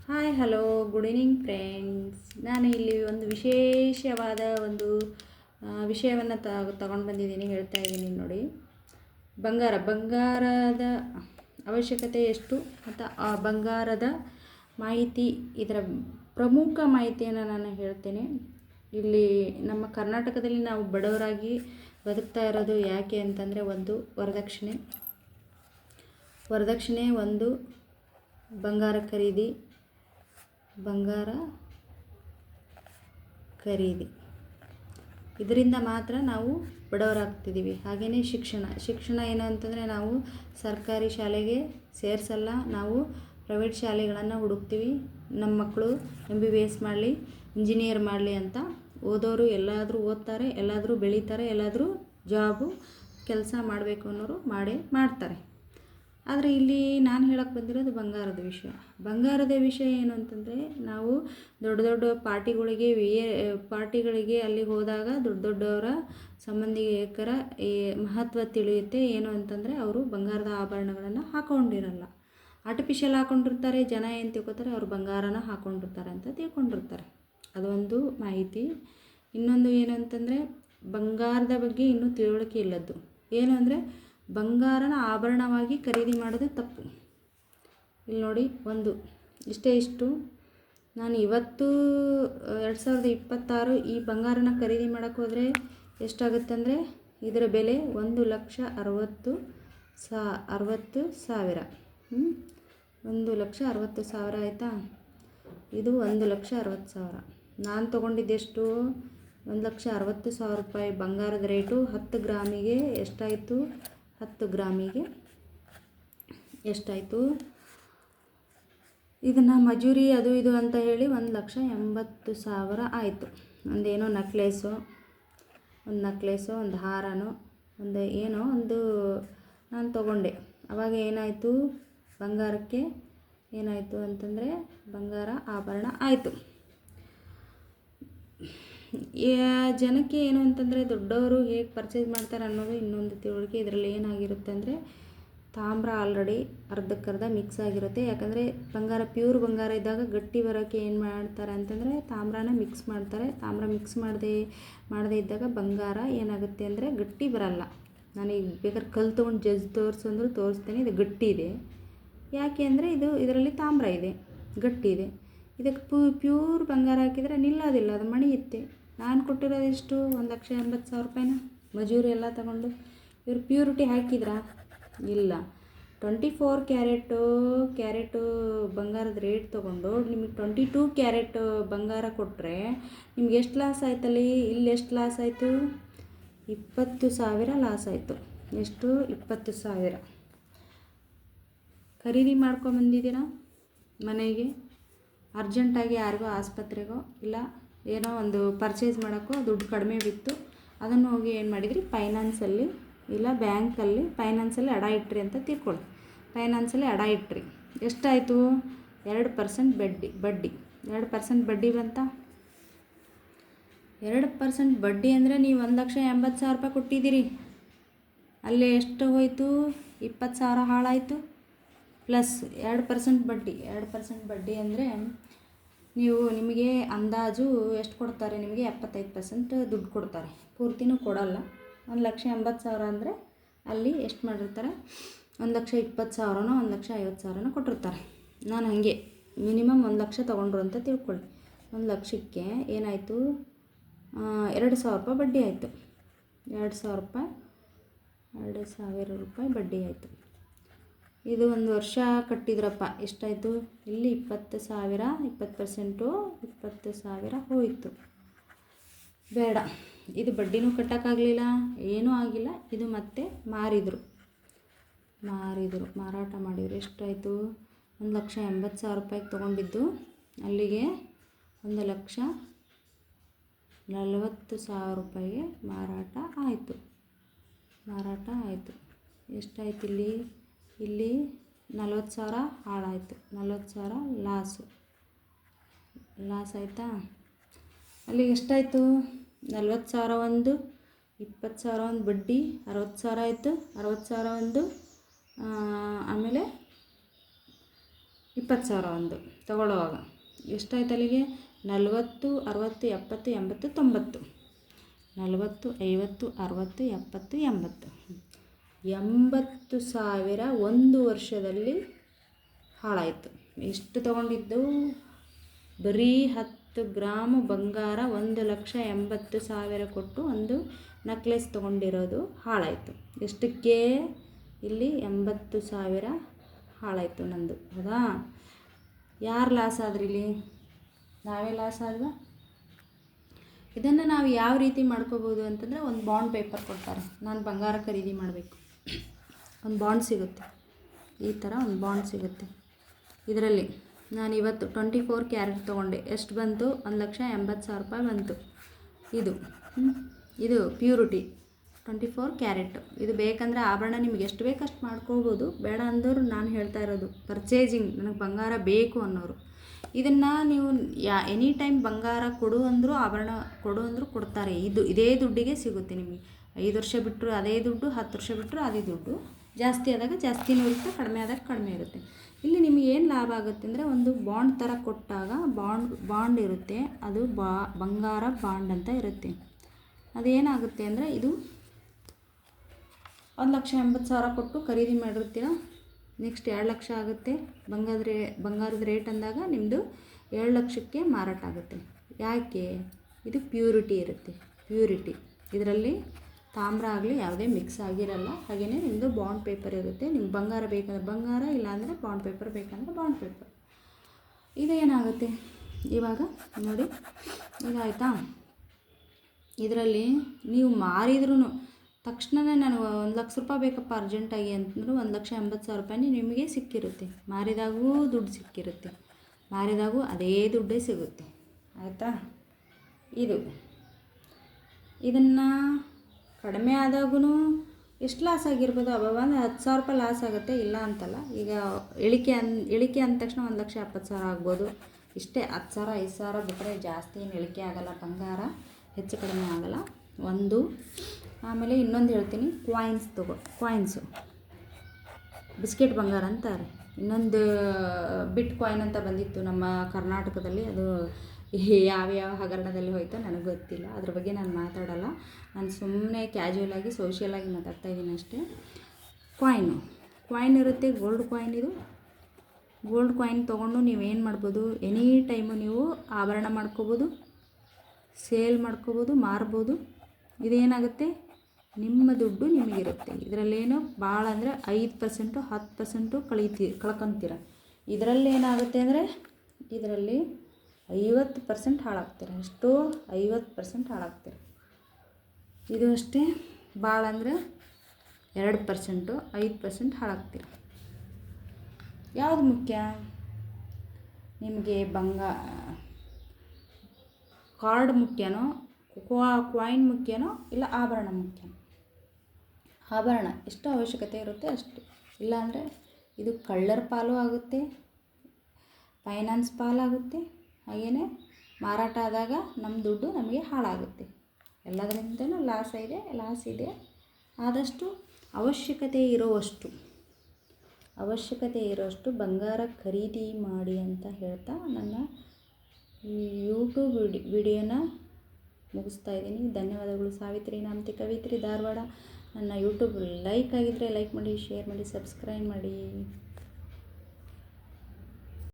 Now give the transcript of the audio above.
Hi hello good evening friends. ನಾನು ಇಲ್ಲಿ ಒಂದು ವಿಶೇಷವಾದ ಒಂದು ವಿಷಯವನ್ನು ತಗೊಂಡು ಬಂದಿದ್ದೀನಿ, ಹೇಳ್ತಾ ಇದ್ದೀನಿ ನೋಡಿ. ಬಂಗಾರದ ಅವಶ್ಯಕತೆ ಎಷ್ಟು ಮತ್ತು ಆ ಬಂಗಾರದ ಮಾಹಿತಿ, ಇದರ ಪ್ರಮುಖ ಮಾಹಿತಿಯನ್ನು ನಾನು ಹೇಳ್ತೇನೆ. ಇಲ್ಲಿ ನಮ್ಮ ಕರ್ನಾಟಕದಲ್ಲಿ ನಾವು ಬಡವರಾಗಿ ಬದುಕ್ತಾ ಇರೋದು ಯಾಕೆ ಅಂತಂದರೆ, ಒಂದು ವರದಕ್ಷಿಣೆ, ಒಂದು ಬಂಗಾರ ಖರೀದಿ, ಇದರಿಂದ ಮಾತ್ರ ನಾವು ಬಡವರಾಗ್ತಿದ್ದೀವಿ. ಹಾಗೆಯೇ ಶಿಕ್ಷಣ ಏನು ಅಂತಂದರೆ, ನಾವು ಸರ್ಕಾರಿ ಶಾಲೆಗೆ ಸೇರಿಸಲ್ಲ, ನಾವು ಪ್ರೈವೇಟ್ ಶಾಲೆಗಳನ್ನು ಹುಡುಕ್ತೀವಿ. ನಮ್ಮ ಮಕ್ಕಳು MBBS ಮಾಡಲಿ, ಇಂಜಿನಿಯರ್ ಮಾಡಲಿ ಅಂತ. ಓದೋರು ಎಲ್ಲಾದರೂ ಓದ್ತಾರೆ, ಎಲ್ಲಾದರೂ ಬೆಳೀತಾರೆ, ಎಲ್ಲಾದರೂ ಜಾಬು ಕೆಲಸ ಮಾಡಬೇಕು ಅನ್ನೋರು ಮಾಡ್ತಾರೆ. ಆದರೆ ಇಲ್ಲಿ ನಾನು ಹೇಳಕ್ಕೆ ಬಂದಿರೋದು ಬಂಗಾರದ ವಿಷಯ ಏನು ಅಂತಂದರೆ, ನಾವು ದೊಡ್ಡ ಪಾರ್ಟಿಗಳಿಗೆ ಅಲ್ಲಿ ಹೋದಾಗ ದೊಡ್ಡವರ ಸಂಬಂಧಿಕರ ಈ ಮಹತ್ವ ತಿಳಿಯುತ್ತೆ. ಏನು ಅಂತಂದರೆ, ಅವರು ಬಂಗಾರದ ಆಭರಣಗಳನ್ನು ಹಾಕ್ಕೊಂಡಿರಲ್ಲ, ಆರ್ಟಿಫಿಷಿಯಲ್ ಹಾಕ್ಕೊಂಡಿರ್ತಾರೆ. ಜನ ಏನು ತಿಳ್ಕೊತಾರೆ, ಅವರು ಬಂಗಾರನ ಹಾಕ್ಕೊಂಡಿರ್ತಾರೆ ಅಂತ ತಿಳ್ಕೊಂಡಿರ್ತಾರೆ. ಅದೊಂದು ಮಾಹಿತಿ. ಇನ್ನೊಂದು ಏನು ಅಂತಂದರೆ, ಬಂಗಾರದ ಬಗ್ಗೆ ಇನ್ನೂ ತಿಳುವಳಿಕೆ ಇಲ್ಲದ್ದು ಏನು ಅಂದರೆ, ಬಂಗಾರನ ಆಭರಣವಾಗಿ ಖರೀದಿ ಮಾಡೋದು ತಪ್ಪು. ಇಲ್ಲಿ ನೋಡಿ, ಇಷ್ಟು ನಾನು ಇವತ್ತು 2026 ಈ ಬಂಗಾರನ ಖರೀದಿ ಮಾಡೋಕ್ಕೆ ಹೋದರೆ ಎಷ್ಟಾಗುತ್ತೆ ಅಂದರೆ, ಇದರ ಬೆಲೆ 1,60,000. 1,60,000 ಆಯಿತಾ? ಇದು 1,60,000. ನಾನು ತೊಗೊಂಡಿದ್ದೆಷ್ಟು? 1,60,000 ರೂಪಾಯಿ ಬಂಗಾರದ ರೇಟು. 10 ಗ್ರಾಮಿಗೆ ಎಷ್ಟಾಯಿತು? 10 ಗ್ರಾಮಿಗೆ ಎಷ್ಟಾಯಿತು? ಇದನ್ನು ಮಜೂರಿ ಅದು ಇದು ಅಂತ ಹೇಳಿ 1,80,000 ಆಯಿತು. ಒಂದೇನೋ ನಕ್ಲೇಸು, ಒಂದು ಹಾರನೋ, ಒಂದು ನಾನು ತೊಗೊಂಡೆ. ಆವಾಗ ಏನಾಯಿತು? ಬಂಗಾರಕ್ಕೆ ಏನಾಯಿತು ಅಂತಂದರೆ, ಬಂಗಾರ ಆಭರಣ ಆಯಿತು. ಜನಕ್ಕೆ ಏನು ಅಂತಂದರೆ, ದೊಡ್ಡವರು ಹೇಗೆ ಪರ್ಚೇಸ್ ಮಾಡ್ತಾರೆ ಅನ್ನೋದು ಇನ್ನೊಂದು ತಿಳುವಳಿಕೆ. ಇದರಲ್ಲಿ ಏನಾಗಿರುತ್ತೆ ಅಂದರೆ, ತಾಮ್ರ ಆಲ್ರೆಡಿ ಅರ್ಧಕ್ಕರ್ಧ ಮಿಕ್ಸ್ ಆಗಿರುತ್ತೆ. ಯಾಕಂದರೆ ಪ್ಯೂರ್ ಬಂಗಾರ ಇದ್ದಾಗ ಗಟ್ಟಿ ಬರೋಕ್ಕೆ ಏನು ಮಾಡ್ತಾರೆ ಅಂತಂದರೆ, ತಾಮ್ರನ ಮಿಕ್ಸ್ ಮಾಡ್ತಾರೆ. ತಾಮ್ರ ಮಿಕ್ಸ್ ಮಾಡದೇ ಇದ್ದಾಗ ಬಂಗಾರ ಏನಾಗುತ್ತೆ ಅಂದರೆ ಗಟ್ಟಿ ಬರಲ್ಲ. ನಾನೀಗ ಬೇಕಾದ್ರೆ ಕಲ್ಲು ತೊಗೊಂಡು ತೋರಿಸು ಅಂದರೂ ತೋರಿಸ್ತೇನೆ. ಇದು ಗಟ್ಟಿ ಇದೆ. ಯಾಕೆ ಅಂದರೆ, ಇದರಲ್ಲಿ ತಾಮ್ರ ಇದೆ, ಗಟ್ಟಿ ಇದೆ. ಇದಕ್ಕೆ ಪ್ಯೂರ್ ಬಂಗಾರ ಹಾಕಿದರೆ ನಿಲ್ಲೋದಿಲ್ಲ, ಅದು ಮಣಿಯುತ್ತೆ. ನಾನು ಕೊಟ್ಟಿರೋದು ಎಷ್ಟು? 1,80,000 ರೂಪಾಯಿನ ಮಜೂರಿ ಎಲ್ಲ ತಗೊಂಡು. ಇವರು ಪ್ಯೂರಿಟಿ ಹಾಕಿದ್ರಾ? ಇಲ್ಲ. 24 ಕ್ಯಾರೆಟು ಬಂಗಾರದ ರೇಟ್ ತೊಗೊಂಡು ನಿಮಗೆ 22 ಕ್ಯಾರೆಟ್ ಬಂಗಾರ ಕೊಟ್ಟರೆ ನಿಮ್ಗೆ ಎಷ್ಟು ಲಾಸ್ ಆಯ್ತಲ್ಲಿ? ಇಲ್ಲಿ ಎಷ್ಟು ಲಾಸ್ ಆಯಿತು? 20,000 ಲಾಸ್ ಆಯಿತು. ಎಷ್ಟು? 20,000. ಖರೀದಿ ಮಾಡ್ಕೊಂಬಂದಿದ್ದೀರಾ ಮನೆಗೆ, ಅರ್ಜೆಂಟಾಗಿ ಯಾರಿಗೋ ಆಸ್ಪತ್ರೆಗೋ ಇಲ್ಲ ಏನೋ ಒಂದು ಪರ್ಚೇಸ್ ಮಾಡೋಕ್ಕೋ ದುಡ್ಡು ಕಡಿಮೆ ಬಿತ್ತು. ಅದನ್ನು ಹೋಗಿ ಏನು ಮಾಡಿದ್ರಿ? ಫೈನಾನ್ಸಲ್ಲಿ ಇಲ್ಲ ಬ್ಯಾಂಕಲ್ಲಿ ಫೈನಾನ್ಸಲ್ಲಿ ಅಡ ಇಟ್ರಿ ಅಂತ ತಿಳ್ಕೊಳ್ಳಿ. ಫೈನಾನ್ಸಲ್ಲಿ ಅಡ ಇಟ್ರಿ. ಎಷ್ಟಾಯಿತು? 2% ಬಡ್ಡಿ. 2% ಬಡ್ಡಿ ಬಂತ? 2% ಬಡ್ಡಿ ಅಂದರೆ ನೀವು 1,80,000 ರೂಪಾಯಿ ಕೊಟ್ಟಿದ್ದೀರಿ. ಅಲ್ಲೇ ಎಷ್ಟು ಹೋಯಿತು? 20,000 ಹಾಳಾಯಿತು. ಪ್ಲಸ್ 2% ಬಡ್ಡಿ. 2% ಬಡ್ಡಿ ಅಂದರೆ ನಿಮಗೆ ಅಂದಾಜು ಎಷ್ಟು ಕೊಡ್ತಾರೆ? ನಿಮಗೆ 75% ದುಡ್ಡು ಕೊಡ್ತಾರೆ, ಪೂರ್ತಿನೂ ಕೊಡಲ್ಲ. 1,80,000 ಅಂದರೆ ಅಲ್ಲಿ ಎಷ್ಟು ಮಾಡಿರ್ತಾರೆ? 1,20,000ನೋ 1,50,000ನೋ ಕೊಟ್ಟಿರ್ತಾರೆ. ನಾನು ಹಾಗೆ ಮಿನಿಮಮ್ 1,00,000 ತೊಗೊಂಡ್ರು ಅಂತ ತಿಳ್ಕೊಳ್ಳಿ. 1,00,000ಕ್ಕೆ ಏನಾಯಿತು? 2,000 ರೂಪಾಯಿ ಬಡ್ಡಿ ಆಯಿತು. 2,000 ರೂಪಾಯಿ ಬಡ್ಡಿ ಆಯಿತು. ಇದು 1 ವರ್ಷ ಕಟ್ಟಿದ್ರಪ್ಪ, ಎಷ್ಟಾಯಿತು? ಇಲ್ಲಿ 20,000, 20% 20,000 ಹೋಯಿತು. ಬೇಡ, ಇದು ಬಡ್ಡಿನೂ ಕಟ್ಟೋಕ್ಕಾಗಲಿಲ್ಲ, ಏನೂ ಆಗಿಲ್ಲ. ಇದು ಮತ್ತೆ ಮಾರಿದರು, ಮಾರಾಟ ಮಾಡಿದರು. ಎಷ್ಟಾಯಿತು? 1,80,000 ರೂಪಾಯಿಗೆ ತೊಗೊಂಡಿದ್ದು ಅಲ್ಲಿಗೆ 1,40,000 ರೂಪಾಯಿಗೆ ಮಾರಾಟ ಆಯಿತು. ಎಷ್ಟಾಯಿತು? ಇಲ್ಲಿ 40,000 ಹಾಳಾಯಿತು. 40,000 ಲಾಸ್ ಆಯಿತಾ? ಅಲ್ಲಿಗೆ ಎಷ್ಟಾಯಿತು? 40,000 ಒಂದು, 20,000 ಒಂದು ಬಡ್ಡಿ, 60,000 ಆಯಿತು. 60,000 ಒಂದು, ಆಮೇಲೆ 20,000 ಒಂದು ತಗೊಳ್ಳುವಾಗ. ಎಷ್ಟಾಯ್ತು ಅಲ್ಲಿಗೆ? 40, 60, 70, 80, 90. 40, 50, 60, 70, 80. 80,000 ಒಂದು ವರ್ಷದಲ್ಲಿ ಹಾಳಾಯಿತು. ಎಷ್ಟು ತೊಗೊಂಡಿದ್ದು? ಬರೀ 10 ಗ್ರಾಮ್ ಬಂಗಾರ 1,80,000 ಕೊಟ್ಟು ಒಂದು ನೆಕ್ಲೆಸ್ ತೊಗೊಂಡಿರೋದು ಹಾಳಾಯಿತು. ಎಷ್ಟಕ್ಕೆ? ಇಲ್ಲಿ 80,000 ಹಾಳಾಯಿತು ನಂದು. ಹೌದಾ? ಯಾರು ಲಾಸ್ ಆದ್ರಿ ಇಲ್ಲಿ? ನಾವೇ ಲಾಸ್ ಆದ್ವಾ? ಇದನ್ನು ನಾವು ಯಾವ ರೀತಿ ಮಾಡ್ಕೋಬೋದು ಅಂತಂದರೆ, ಒಂದು ಬಾಂಡ್ ಪೇಪರ್ ಕೊಡ್ತಾರೆ. ನಾನು ಬಂಗಾರ ಖರೀದಿ ಮಾಡಬೇಕು, ಒಂದು ಬಾಂಡ್ ಸಿಗುತ್ತೆ. ಈ ಥರ ಒಂದು ಬಾಂಡ್ ಸಿಗುತ್ತೆ. ಇದರಲ್ಲಿ ನಾನು ಇವತ್ತು 24 ಕ್ಯಾರೆಟ್ ತೊಗೊಂಡೆ. ಎಷ್ಟು ಬಂತು? 1,80,000 ರೂಪಾಯಿ ಬಂತು. ಇದು ಪ್ಯೂರಿಟಿ 24 ಕ್ಯಾರೆಟ್. ಇದು ಬೇಕಂದರೆ ಆಭರಣ ನಿಮ್ಗೆ ಎಷ್ಟು ಬೇಕು ಅಷ್ಟು ಮಾಡ್ಕೋಬೋದು. ಬೇಡ ಅಂದವರು ನಾನು ಹೇಳ್ತಾ ಇರೋದು ಪರ್ಚೇಸಿಂಗ್, ನನಗೆ ಬಂಗಾರ ಬೇಕು ಅನ್ನೋರು. ಇದನ್ನು ನೀವು ಎನಿ ಟೈಮ್ ಬಂಗಾರ ಕೊಡು ಅಂದರೂ, ಆಭರಣ ಕೊಡು ಅಂದರೂ ಕೊಡ್ತಾರೆ. ಇದೇ ದುಡ್ಡಿಗೆ ಸಿಗುತ್ತೆ ನಿಮಗೆ. 5 ವರ್ಷ ಬಿಟ್ಟರು ಅದೇ ದುಡ್ಡು, 10 ವರ್ಷ ಬಿಟ್ಟರು ಅದೇ ದುಡ್ಡು. ಜಾಸ್ತಿ ಆದಾಗ ಜಾಸ್ತಿನೂ ಇರುತ್ತೆ, ಕಡಿಮೆ ಆದಾಗ ಕಡಿಮೆ ಇರುತ್ತೆ. ಇಲ್ಲಿ ನಿಮಗೆ ಏನು ಲಾಭ ಆಗುತ್ತೆ ಅಂದರೆ, ಒಂದು ಬಾಂಡ್ ಥರ ಕೊಟ್ಟಾಗ ಬಾಂಡ್ ಇರುತ್ತೆ. ಅದು ಬಂಗಾರ ಬಾಂಡ್ ಅಂತ ಇರುತ್ತೆ. ಅದೇನಾಗುತ್ತೆ ಅಂದರೆ, ಇದು 1,80,000 ಕೊಟ್ಟು ಖರೀದಿ ಮಾಡಿರ್ತೀರ. ನೆಕ್ಸ್ಟ್ 2 ಲಕ್ಷ ಆಗುತ್ತೆ. ಬಂಗಾರದ ರೇಟ್ ಅಂದಾಗ ನಿಮ್ಮದು 7 ಲಕ್ಷಕ್ಕೆ ಮಾರಾಟ ಆಗುತ್ತೆ. ಯಾಕೆ? ಇದು ಪ್ಯೂರಿಟಿ ಇರುತ್ತೆ. ಪ್ಯೂರಿಟಿ ಇದರಲ್ಲಿ ತಾಮ್ರ ಆಗಲಿ ಯಾವುದೇ ಮಿಕ್ಸ್ ಆಗಿರಲ್ಲ. ಹಾಗೆಯೇ ನಿಮ್ಮದು ಬಾಂಡ್ ಪೇಪರ್ ಇರುತ್ತೆ. ನಿಮ್ಗೆ ಬಂಗಾರ ಬೇಕಂದ್ರೆ ಬಂಗಾರ, ಇಲ್ಲಾಂದರೆ ಬಾಂಡ್ ಪೇಪರ್ ಬೇಕಂದ್ರೆ ಬಾಂಡ್ ಪೇಪರ್. ಇದೇನಾಗುತ್ತೆ ಇವಾಗ ನೋಡಿ, ಇದಾಯಿತಾ? ಇದರಲ್ಲಿ ನೀವು ಮಾರಿದ್ರೂ ತಕ್ಷಣವೇ ನನಗೆ 1 ಲಕ್ಷ ರೂಪಾಯಿ ಬೇಕಪ್ಪ ಅರ್ಜೆಂಟಾಗಿ ಅಂತಂದ್ರೆ 1,80,000 ರೂಪಾಯಿ ನಿಮಗೆ ಸಿಕ್ಕಿರುತ್ತೆ. ಮಾರಿದಾಗೂ ದುಡ್ಡು ಸಿಕ್ಕಿರುತ್ತೆ, ಮಾರಿದಾಗೂ ಅದೇ ದುಡ್ಡೇ ಸಿಗುತ್ತೆ. ಆಯಿತಾ? ಇದನ್ನು ಕಡಿಮೆ ಆದಾಗೂ ಎಷ್ಟು ಲಾಸ್ ಆಗಿರ್ಬೋದು? ಒಂದು 10,000 ರೂಪಾಯಿ ಲಾಸ್ ಆಗುತ್ತೆ, ಇಲ್ಲ ಅಂತಲ್ಲ. ಈಗ ಇಳಿಕೆ ಅಂದ ತಕ್ಷಣ 1,70,000 ಆಗ್ಬೋದು. ಇಷ್ಟೇ 10,000 5,000 ಬಿಟ್ಟರೆ ಜಾಸ್ತಿ ಏನು ಇಳಿಕೆ ಆಗೋಲ್ಲ. ಬಂಗಾರ ಹೆಚ್ಚು ಕಡಿಮೆ ಆಗೋಲ್ಲ. ಒಂದು ಆಮೇಲೆ ಇನ್ನೊಂದು ಹೇಳ್ತೀನಿ, ಕಾಯಿನ್ಸು ಬಿಸ್ಕೆಟ್ ಬಂಗಾರ ಅಂತಾರೆ. ಇನ್ನೊಂದು ಬಿಟ್ ಕಾಯಿನ್ ಅಂತ ಬಂದಿತ್ತು ನಮ್ಮ ಕರ್ನಾಟಕದಲ್ಲಿ. ಅದು ಯಾವ್ಯಾವ ಹಗರಣದಲ್ಲಿ ಹೋಯ್ತೋ ನನಗೆ ಗೊತ್ತಿಲ್ಲ. ಅದ್ರ ಬಗ್ಗೆ ನಾನು ಮಾತಾಡೋಲ್ಲ. ನಾನು ಸುಮ್ಮನೆ ಕ್ಯಾಜುವಲಾಗಿ ಸೋಷಿಯಲಾಗಿ ಮಾತಾಡ್ತಾ ಇದ್ದೀನಿ ಅಷ್ಟೇ. ಕಾಯಿನ್ ಇರುತ್ತೆ, ಗೋಲ್ಡ್ ಕಾಯಿನ್. ಇದು ಗೋಲ್ಡ್ ಕಾಯಿನ್ ತೊಗೊಂಡು ನೀವೇನು ಮಾಡ್ಬೋದು? ಎನಿ ಟೈಮು ನೀವು ಆಭರಣ ಮಾಡ್ಕೋಬೋದು, ಸೇಲ್ ಮಾಡ್ಕೋಬೋದು, ಮಾರ್ಬೋದು. ಇದೇನಾಗುತ್ತೆ? ನಿಮ್ಮ ದುಡ್ಡು ನಿಮಗಿರುತ್ತೆ. ಇದರಲ್ಲೇನೋ ಭಾಳ ಅಂದರೆ 5% 10% ಕಳ್ಕೊತೀರ. ಇದರಲ್ಲಿ ಏನಾಗುತ್ತೆ ಅಂದರೆ, ಇದರಲ್ಲಿ 50% ಹಾಳಾಗ್ತೀರ. ಎಷ್ಟೋ 50% ಹಾಳಾಗ್ತೀರ. ಇದು ಅಷ್ಟೇ, ಭಾಳ ಅಂದರೆ 2%, 5% ಹಾಳಾಗ್ತೀರ. ಯಾವುದು ಮುಖ್ಯ ನಿಮಗೆ? ಕಾರ್ಡ್ ಮುಖ್ಯನೋ, ಕಾಯಿನ್ ಮುಖ್ಯನೋ, ಇಲ್ಲ ಆಭರಣ ಮುಖ್ಯನೋ? ಆಭರಣ ಎಷ್ಟು ಅವಶ್ಯಕತೆ ಇರುತ್ತೆ ಅಷ್ಟು. ಇಲ್ಲಾಂದರೆ ಇದು ಕಳ್ಳರ ಪಾಲು ಆಗುತ್ತೆ, ಫೈನಾನ್ಸ್ ಪಾಲಾಗುತ್ತೆ. ಹಾಗೆಯೇ ಮಾರಾಟ ಆದಾಗ ನಮ್ಮ ದುಡ್ಡು ನಮಗೆ ಹಾಳಾಗುತ್ತೆ. ಎಲ್ಲದರಿಂದಲೂ ಲಾಸ್ ಇದೆ. ಆದಷ್ಟು ಅವಶ್ಯಕತೆ ಇರೋಷ್ಟು ಬಂಗಾರ ಖರೀದಿ ಮಾಡಿ ಅಂತ ಹೇಳ್ತಾ ನನ್ನ ಯೂಟ್ಯೂಬ್ ವಿಡಿಯೋನ ಮುಗಿಸ್ತಾ ಇದ್ದೀನಿ. ಧನ್ಯವಾದಗಳು. ಸಾವಿತ್ರಿ ನಾಮತಿ ಕವಿತ್ರಿ ಧಾರವಾಡ. ನನ್ನ ಯೂಟ್ಯೂಬ್ ಲೈಕ್ ಆಗಿದ್ದರೆ ಲೈಕ್ ಮಾಡಿ, ಶೇರ್ ಮಾಡಿ, ಸಬ್ಸ್ಕ್ರೈಬ್ ಮಾಡಿ.